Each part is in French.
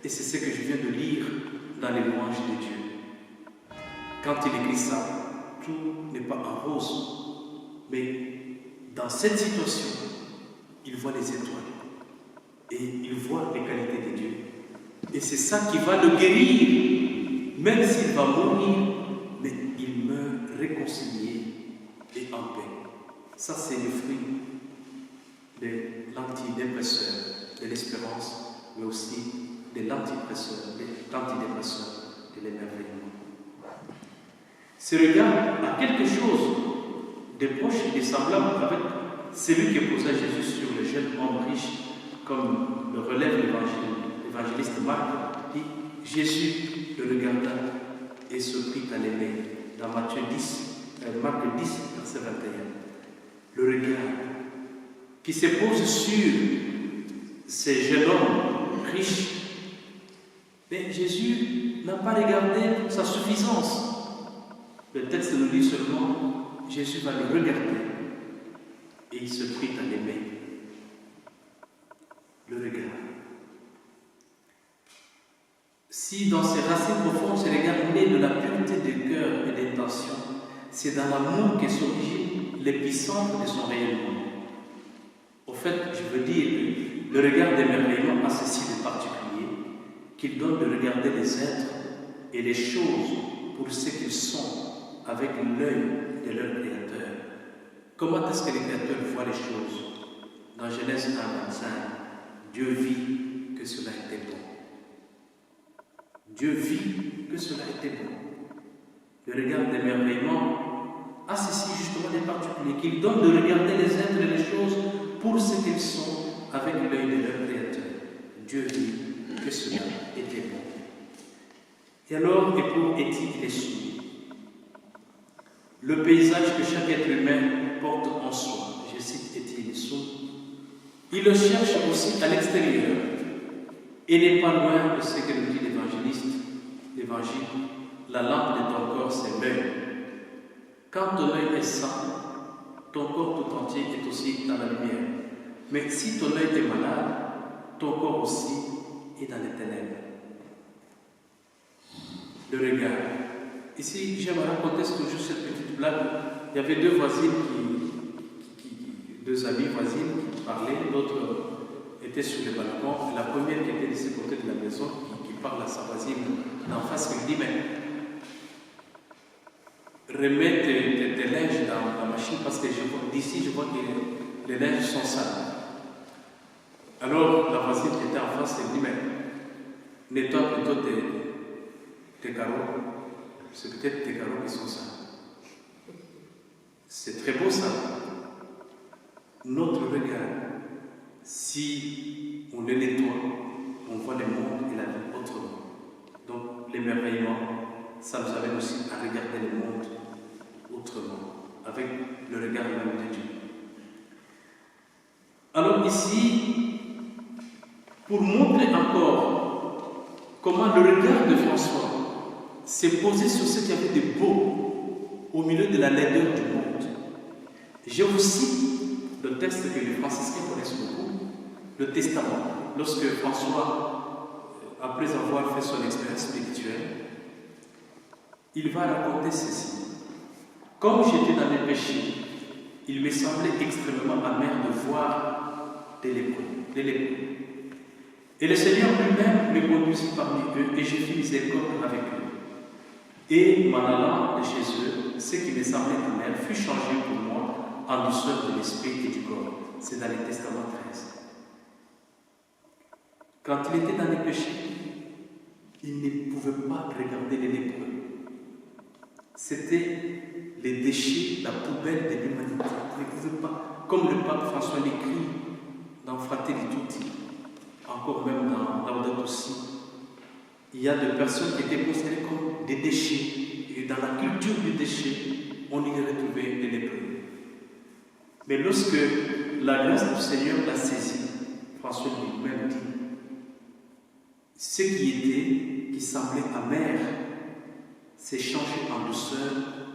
Et c'est ce que je viens de lire dans les louanges de Dieu. Quand il écrit ça, tout n'est pas en rose. Mais dans cette situation, il voit les étoiles. Et il voit les qualités de Dieu. Et c'est ça qui va le guérir. Même s'il va mourir, mais il meurt réconcilié et en paix. Ça, c'est le fruit de l'antidépresseur, de l'espérance, mais aussi de l'antidépresseur, de l'émerveillement. Ce regard a quelque chose de proche et de semblable avec celui que posa Jésus sur le jeune homme riche, comme le relève l'évangéliste Marc. Dit, Jésus le regarda et se prit à l'aimer. Dans Marc 10, verset 21. Le regard qui se pose sur ces jeunes hommes riches. Mais Jésus n'a pas regardé sa suffisance. Le texte nous dit seulement, Jésus va le regarder et il se prit à l'aimer. Le regard. Si dans ses racines profondes, ce regard naît de la pureté de cœur et d'intention, c'est dans l'amour qu'est s'origine l'épicentre de son rayonnement. Au fait, je veux dire que le regard d'émerveillement a ceci de particulier, qu'il donne de regarder les êtres et les choses pour ce qu'ils sont, avec l'œil de leur Créateur. Comment est-ce que le Créateur voit les choses? Dans Genèse 1:25, Dieu vit que cela était bon. Dieu vit que cela était bon. Le regard d'émerveillement a ceci justement des particuliers, qu'il donne de regarder les êtres et les choses pour ce qu'ils sont, avec l'œil de leur Créateur. Dieu vit que cela était bon. Et alors, et pour Éthique, il est soumis. Le paysage que chaque être humain porte en soi, je cite Étienne Soum, il le cherche aussi à l'extérieur et n'est pas loin de ce que nous dit l'Évangile. La lampe de ton corps, c'est l'œil. Quand ton œil est sain, ton corps tout entier est aussi dans la lumière. Mais si ton œil est malade, ton corps aussi est dans les ténèbres. Le regard. Ici, j'aimerais raconter toujours cette petite blague. Il y avait deux voisines deux amies voisines qui parlaient, l'autre était sur le balcon. La première qui était de ce côté de la maison, qui parle à sa voisine d'en face, lui dit, mais remets tes linges dans la machine parce que d'ici je vois que les linges sont sales. Alors la voisine qui était en face, elle dit, mais nettoie plutôt tes carreaux. C'est peut-être tes carreaux qui sont sales. C'est très beau ça. Notre regard, si on le nettoie, on voit le monde et la vie autrement. Donc l'émerveillement, ça nous amène aussi à regarder le monde autrement, avec le regard même de Dieu. Alors ici, pour montrer encore comment le regard de François s'est posé sur ce qu'il y avait de beau au milieu de la laideur du monde. Je vous cite le texte que les franciscains connaissent beaucoup, le Testament. Lorsque François, après avoir fait son expérience spirituelle, il va raconter ceci. Comme j'étais dans les péchés, il me semblait extrêmement amer de voir des lépreux. Et le Seigneur lui-même me conduisit parmi eux et je fis miséricorde avec eux. Et m'en allant de chez eux, ce qui me semblait amer fut changé pour moi en douceur de l'esprit et du corps. C'est dans le Testament 13. Quand il était dans les péchés, il ne pouvait pas regarder les lépreux. C'était les déchets, la poubelle de l'humanité. Il ne pouvait pas, comme le pape François l'écrit dans Fratelli Tutti, encore même dans Laudato Si, il y a des personnes qui étaient considérées comme des déchets. Et dans la culture du déchet, on y retrouvait les lépreux. Mais lorsque la grâce du Seigneur l'a saisi, François lui-même dit, ce qui semblait amer, s'est changé en douceur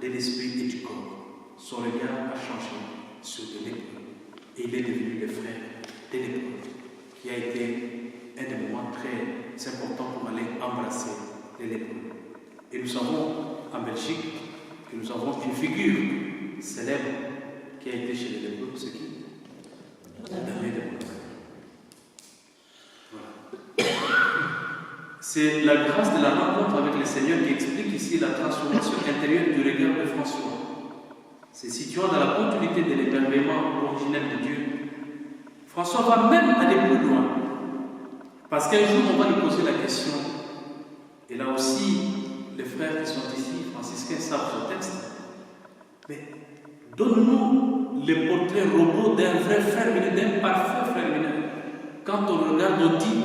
de l'esprit et du corps. Son regard a changé sur des lépreux. Et il est devenu le frère des lépreux, qui a été un des moments très c'est important pour aller embrasser les lépreux. Et nous savons en Belgique que nous avons une figure célèbre qui a été chez les lépreux, c'est qui? Damien de Montréal. Voilà. C'est la grâce de la rencontre avec le Seigneur qui explique ici la transformation intérieure du regard de François. Se situant dans la continuité de l'émerveillement originel de Dieu, François va même aller plus loin. Parce qu'un jour, on va lui poser la question, et là aussi, les frères qui sont ici, franciscains, savent ce texte, mais donne-nous le portrait robot d'un vrai frère mineur, d'un parfait frère mineur. Quand on regarde, on dit,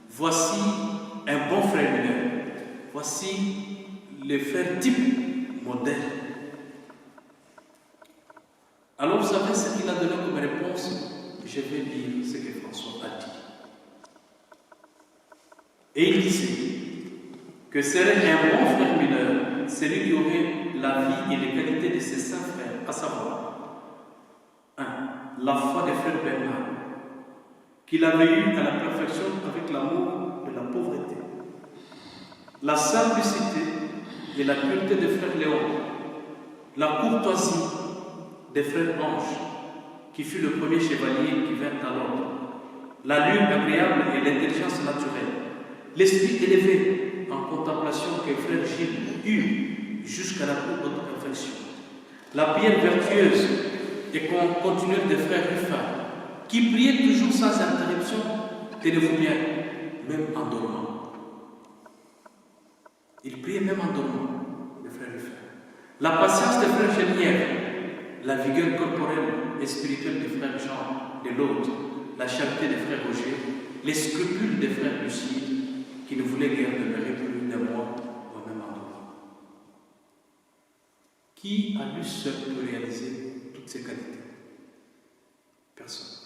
voici un bon frère mineur, voici le frère type modèle. Alors vous savez ce qu'il a donné comme réponse? Je vais lire ce que François a dit. Et il disait que serait un bon frère mineur celui qui aurait la vie et les qualités de ses saints frères, à savoir 1. La foi des frères Bernard, qu'il avait eue à la perfection avec l'amour de la pauvreté, la simplicité et la pureté des frères Léon, la courtoisie des frères Anges, qui fut le premier chevalier qui vint à l'ordre, l'allure agréable et l'intelligence naturelle, l'esprit élevé en contemplation que frère Gilles eut jusqu'à la plus haute perfection, la prière vertueuse et continuelle des frères Ruffin, qui priaient toujours sans interruption, tenez-vous bien, même en dormant. Ils priaient même en dormant, les frères Ruffin. La patience des frères Génièvre, la vigueur corporelle et spirituelle des frères Jean de l'autre, la charité des frères Roger, les scrupules des frères Lucide, qui ne voulaient guère demeurer plus d'un mois au même endroit. Qui a lui seul pu réaliser toutes ces qualités? Personne.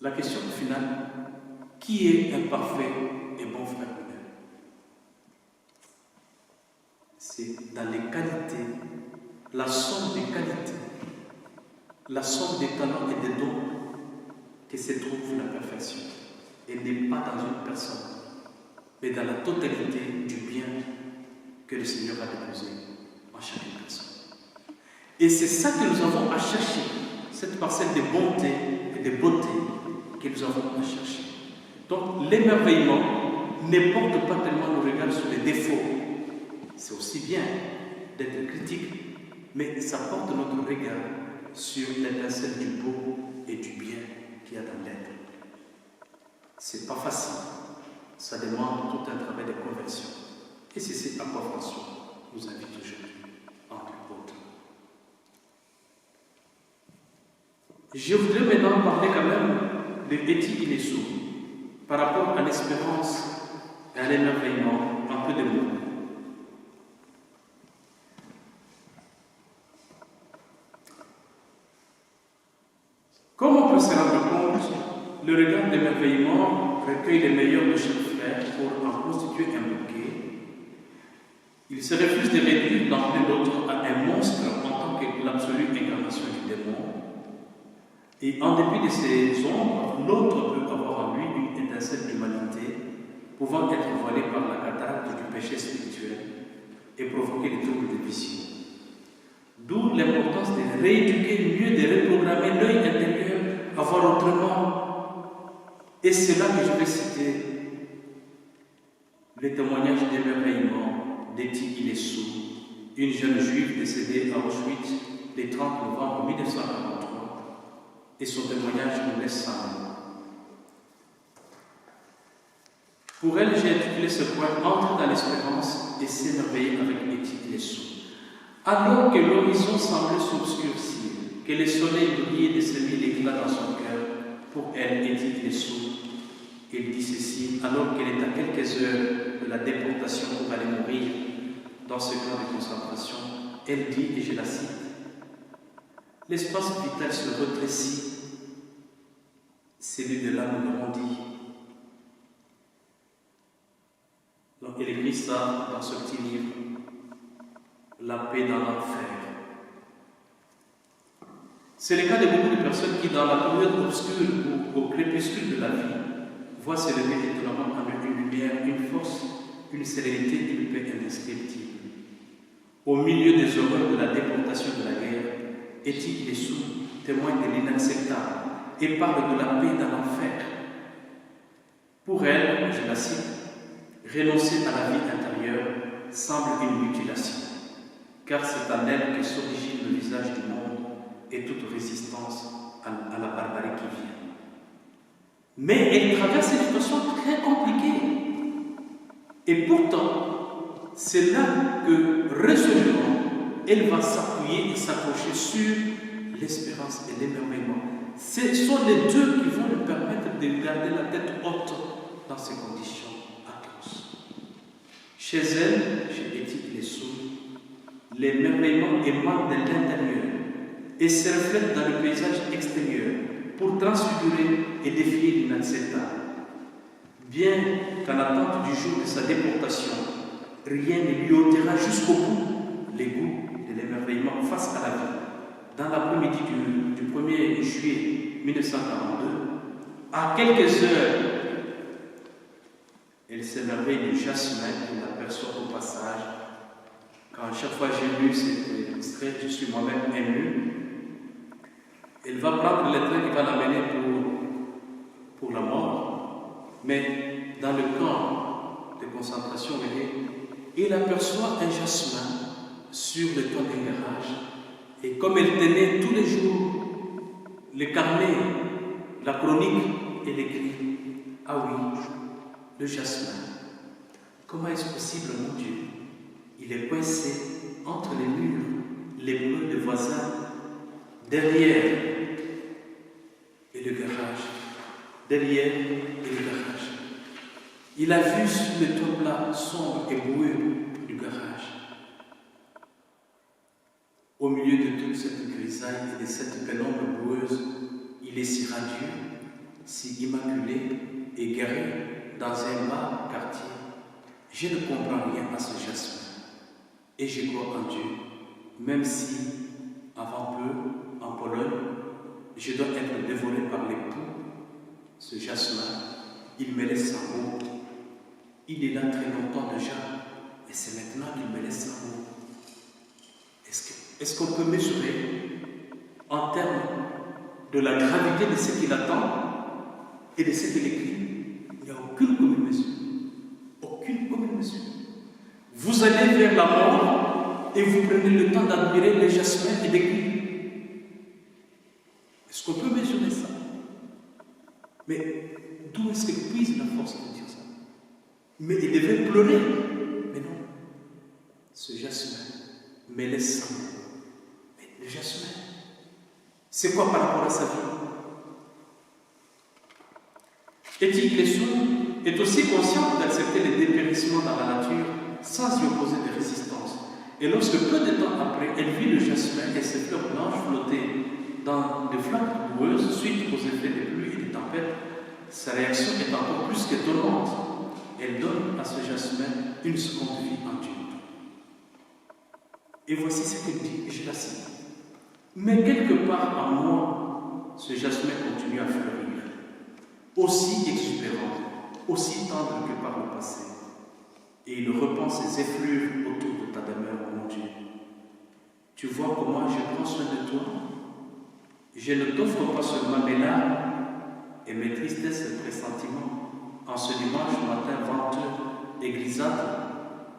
La question finale, qui est un parfait et bon frère mineur? C'est dans les qualités, la somme des qualités, la somme des talents et des dons que se trouve la perfection. Et n'est pas dans une personne, mais dans la totalité du bien que le Seigneur a déposé en chaque personne. Et c'est ça que nous avons à chercher, cette parcelle de bonté et de beauté que nous avons à chercher. Donc l'émerveillement ne porte pas tellement le regard sur les défauts. C'est aussi bien d'être critique, mais ça porte notre regard sur l'étincelle du beau et du bien qu'il y a dans l'être. C'est pas facile. Ça demande tout un travail de conversion. Et c'est à quoi François nous invite aujourd'hui, entre autres. Je voudrais maintenant parler quand même de Eti Inesu par rapport à l'espérance et à l'émerveillement, un peu de mots. Comme on peut se rendre compte, le regard d'émerveillement recueille les meilleurs de chaque frère pour en constituer un bouquet. Il se refuse de réduire l'un de l'autre à un monstre en tant que l'absolue incarnation du démon. Et en dépit de ses ombres, l'autre peut avoir en lui une étincelle d'humanité, pouvant être voilée par la cataracte du péché spirituel et provoquer les troubles de vision. D'où l'importance de rééduquer, mieux de reprogrammer l'œil intérieur, à voir autrement. Et c'est là que je vais citer le témoignage d'émerveillement d'Eti Inesu, une jeune juive décédée à Auschwitz le 30 novembre 1943, et son témoignage nous laisse sans mots. Pour elle, j'ai intitulé ce point « Entrer dans l'espérance et s'émerveiller avec Eti Inesu ». Alors que l'horizon semblait s'obscurcir, que le soleil brillait de semer l'éclat dans son cœur, pour elle, Eti Inesu, il dit ceci, alors qu'elle est à quelques heures de la déportation pour aller mourir dans ce camp de concentration, elle dit, et je la cite, « L'espace vital se rétrécit, celui de l'âme grandit. » Donc, elle écrit ça dans ce petit livre, La paix dans l'enfer. C'est le cas de beaucoup de personnes qui, dans la période obscure ou au crépuscule de la vie, voit s'élever étonnamment avec une lumière, une force, une sérénité, une paix indescriptible. Au milieu des horreurs de la déportation de la guerre, Eti Ilessu témoigne de l'inacceptable et parle de la paix dans l'enfer. Pour elle, je la cite, renoncer à la vie intérieure semble une mutilation, car c'est en elle que s'origine le visage du monde et toute résistance à la barbarie qui vient. Mais elle traverse une situation très compliquée. Et pourtant, c'est là que résolument, elle va s'appuyer et s'accrocher sur l'espérance et l'émerveillement. Ce sont les deux qui vont lui permettre de garder la tête haute dans ces conditions atroces. Chez elle, chez Eti Ilessu, l'émerveillement émane de l'intérieur et se reflète dans le paysage extérieur pour transfigurer et défier l'inacceptable. Bien qu'en attente du jour de sa déportation, rien ne lui ôtera jusqu'au bout les goûts de l'émerveillement face à la vie. Dans l'après-midi du 1er juillet 1942, à quelques heures, elle s'émerveille du jasmin qu'elle aperçoit au passage. Quand chaque fois j'ai lu cet extrait, je suis moi-même ému. Elle va prendre le train qui va l'amener pour la mort, mais dans le camp de concentration, elle aperçoit un jasmin sur le toit d'un garage. Et comme elle tenait tous les jours le carnet, la chronique, elle écrit: ah oui, le jasmin. Comment est-ce possible, mon Dieu? Il est coincé entre les murs, les murs des voisins, derrière et le garage. Derrière et le garage. Il a vu sur le toit plat sombre et boueux du garage. Au milieu de toute cette grisaille et de cette pénombre boueuse, il est si radieux, si immaculé, égaré dans un bas quartier. Je ne comprends rien à ce jasmin. Et je crois en Dieu, même si, avant peu, en Pologne, je dois être dévoré par les poux. Ce jasmin, il me laisse sans mots. Il est là très longtemps déjà, et c'est maintenant qu'il me laisse sans mots. Est-ce qu'on peut mesurer, en termes de la gravité de ce qu'il attend et de ce qu'il écrit? Il n'y a aucune commune mesure. Aucune commune mesure. Vous allez vers la mort et vous prenez le temps d'admirer les jasmins et d'écrire. Est-ce qu'on peut mesurer ça? Mais d'où est-ce qu'elle puise la force de dire ça? Mais il devait pleurer. Mais non. Ce jasmin me laisse sans mots. Mais le jasmin, c'est quoi par rapport à sa vie? Eti Ilessu est aussi consciente d'accepter les dépérissements dans la nature sans y opposer de résistance. Et lorsque peu de temps après, elle vit le jasmin et ses fleurs blanches flotter dans des flaques boueuses suite aux effets des pluies et des tempêtes, sa réaction est encore plus qu'étonnante. Elle donne à ce jasmin une seconde vie en Dieu. Et voici ce qu'elle dit, et je la cite. Mais quelque part en moi, ce jasmin continue à fleurir, aussi exubérant, aussi tendre que par le passé. Et il reprend ses effluves autour de ta demeure, mon Dieu. Tu vois comment je prends soin de toi? Je ne t'offre pas seulement mes larmes et mes tristesses et pressentiments. En ce dimanche matin venteux et grisâtre,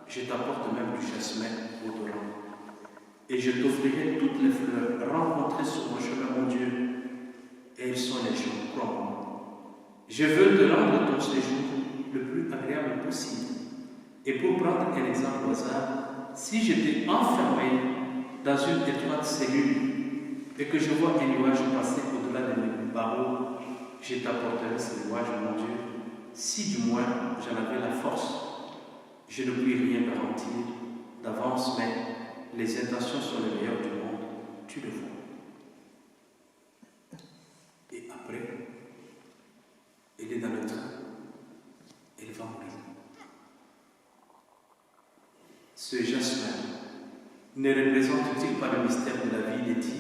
je t'apporte même du jasmin odorant. Et je t'offrirai toutes les fleurs rencontrées sur mon chemin, mon Dieu. Et elles sont les jours, crois-moi. Je veux te rendre ton séjour le plus agréable possible. Et pour prendre un exemple au hasard, si j'étais enfermé dans une étroite cellule et que je vois un nuage passer au-delà de mes barreaux, je t'apporterai ce nuage, mon Dieu. Si du moins j'en avais la force, je ne puis rien garantir d'avance, mais les intentions sont les meilleures du monde, tu le vois. Et après, elle est dans le train, elle va mourir. Ce jasmin ne représente-t-il pas le mystère de la vie d'Eti,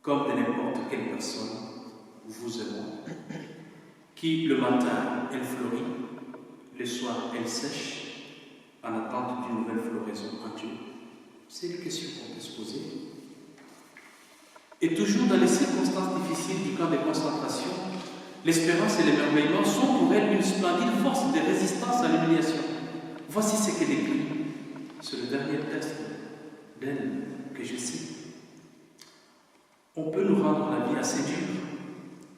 comme de n'importe quelle personne, vous et moi, qui le matin, elle fleurit, le soir, elle sèche, en attente d'une nouvelle floraison en Dieu? C'est une question qu'on peut se poser. Et toujours dans les circonstances difficiles du camp de concentration, l'espérance et l'émerveillement sont pour elle une splendide force de résistance à l'humiliation. Voici ce qu'elle écrit sur le dernier texte d'elle que je cite. On peut nous rendre la vie assez dure,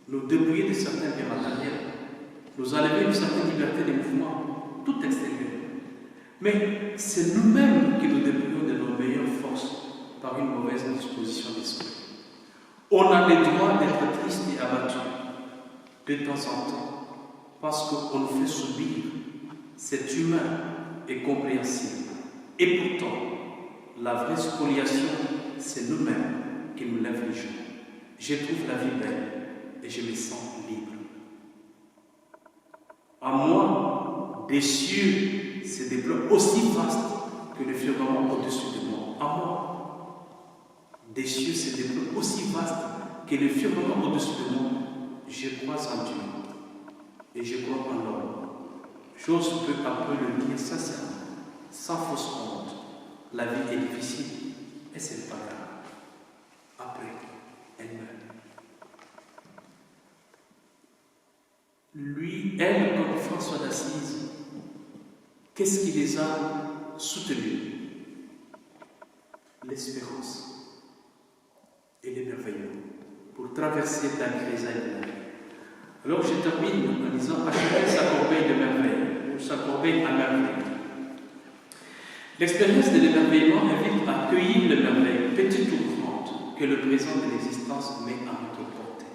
nous dépouiller de certains biens matériels, nous enlever une certaine liberté de mouvement, tout extérieur. Mais c'est nous-mêmes qui nous dépouillons de nos meilleures forces par une mauvaise disposition d'esprit. On a le droit d'être triste et abattu de temps en temps parce qu'on nous fait subir. C'est humain et compréhensible. Et pourtant, la vraie spoliation, c'est nous-mêmes qui nous l'infligeons. Je trouve la vie belle et je me sens libre. À moi, des cieux se déploient aussi vastes que le firmament au-dessus de moi. À moi, des cieux se déploient aussi vastes que le firmament au-dessus de moi. Je crois en Dieu et je crois en l'homme. J'ose peu à peu le dire sincèrement, sans fausse honte. La vie est difficile et c'est pas grave. Après, elle meurt. Lui, elle, comme François d'Assise, qu'est-ce qui les a soutenus? L'espérance et l'émerveillement pour traverser la grisaille de la vie. Alors je termine en disant: achevez sa corbeille de merveille, ou sa corbeille à merveille. L'expérience de l'émerveillement invite à accueillir le merveille, petite ou grande, que le présent de l'existence met à notre portée.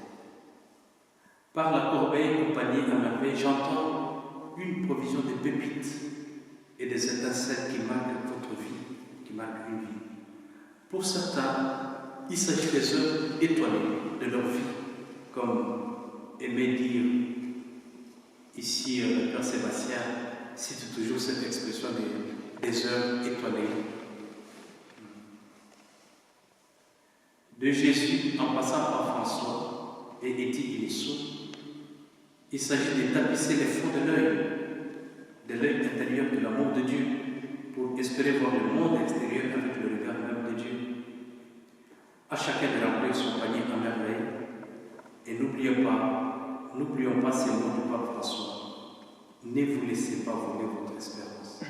Par la corbeille au panier à merveille, j'entends une provision de pépites et des étincelles qui marquent votre vie, qui marquent une vie. Pour certains, il s'agit des œuvres étoilées de leur vie, comme aimait dire ici le Père Sébastien, cite toujours cette expression des œuvres étoilées. De Jésus, en passant par François et Étienne Guilissot, il s'agit de tapisser les fonds de l'œil intérieur de l'amour de Dieu, pour espérer voir le monde extérieur avec le regard même de Dieu. À chacun de remplir son panier à merveille, et n'oublions pas ces mots du pape François: ne vous laissez pas voler votre espérance.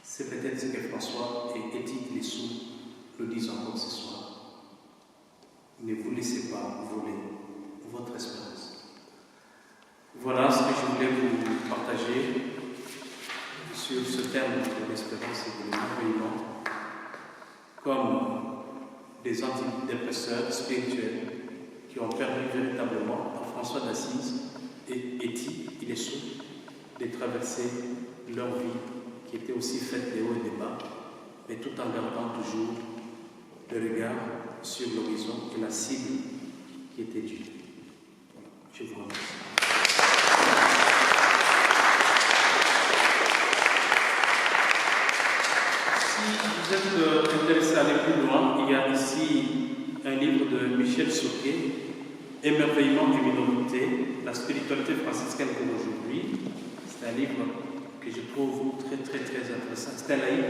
C'est peut-être ce que François et Étienne Guilissot nous disent encore ce soir. Ne vous laissez pas voler votre espérance. Voilà ce que je voulais vous partager sur ce thème de l'espérance et de l'émerveillement, comme des antidépresseurs spirituels qui ont permis véritablement à François d'Assise et Étienne Guilissot de traverser leur vie, qui était aussi faite de hauts et de bas, mais tout en gardant toujours le regard sur l'horizon et la cible qui était Dieu. Je vous remercie. Si vous êtes intéressé à aller plus loin, il y a ici un livre de Michel Souquet, Émerveillement et minorité, la spiritualité franciscaine pour aujourd'hui. C'est un livre que je trouve très intéressant. C'est un laïc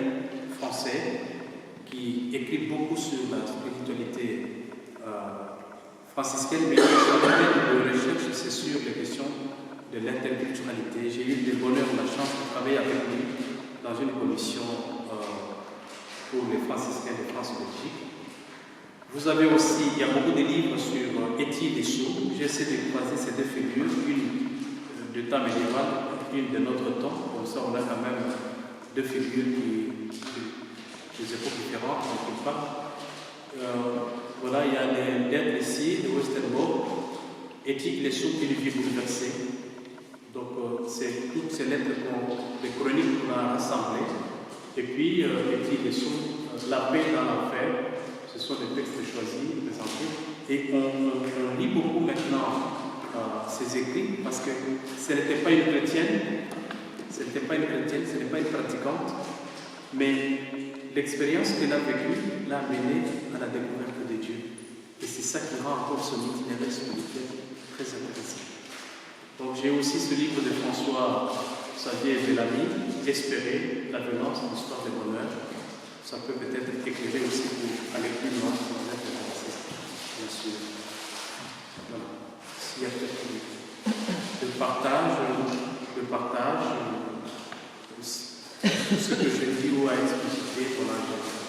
français qui écrit beaucoup sur la spiritualité franciscaine, mais son domaine de recherche, c'est sur les questions de l'interculturalité. J'ai eu le bonheur et la chance de travailler avec lui dans une commission pour les franciscains de France-Belgique. Vous avez aussi, il y a beaucoup de livres sur Étienne Guilissot. J'essaie de croiser ces deux figures, une du temps médiéval, une de notre temps. Comme ça, on a quand même deux figures des époques différentes, quelque part. Voilà, il y a des lettres ici de Westerbork, Étienne Guilissot et une vie bouleversée. Donc, c'est toutes ces lettres, les chroniques qu'on a rassemblées. Et puis, Étienne Guilissot, La paix dans l'enfer. Ce sont des textes choisis, présentés, et on lit beaucoup maintenant ces écrits parce que ce n'était pas une chrétienne, ce n'est pas une pratiquante, mais l'expérience qu'elle a vécue l'a amenée à la découverte de Dieu. Et c'est ça qui rend encore son itinéraire spirituel très intéressant. Donc j'ai aussi ce livre de François Xavier Bellamy, Espérer, l'avenance, l'histoire des bonheurs. Ça peut peut-être éclairer aussi pour aller plus loin si vous êtes intéressé, bien sûr. Voilà. S'il y a peut-être le partage, tout ce que je dis ou à expliciter pour la journée.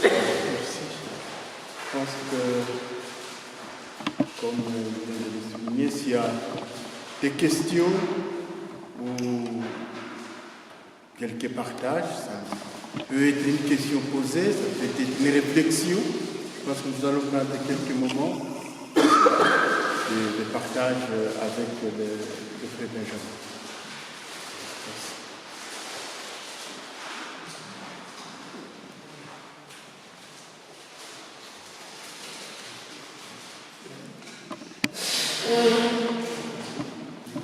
Merci. Je pense que, comme vous venez de le souligner, s'il y a des questions ou quelques partages, ça peut être une question posée, ça peut être une réflexion. Je pense que nous allons prendre quelques moments de partage avec le frère Benjamin. Merci.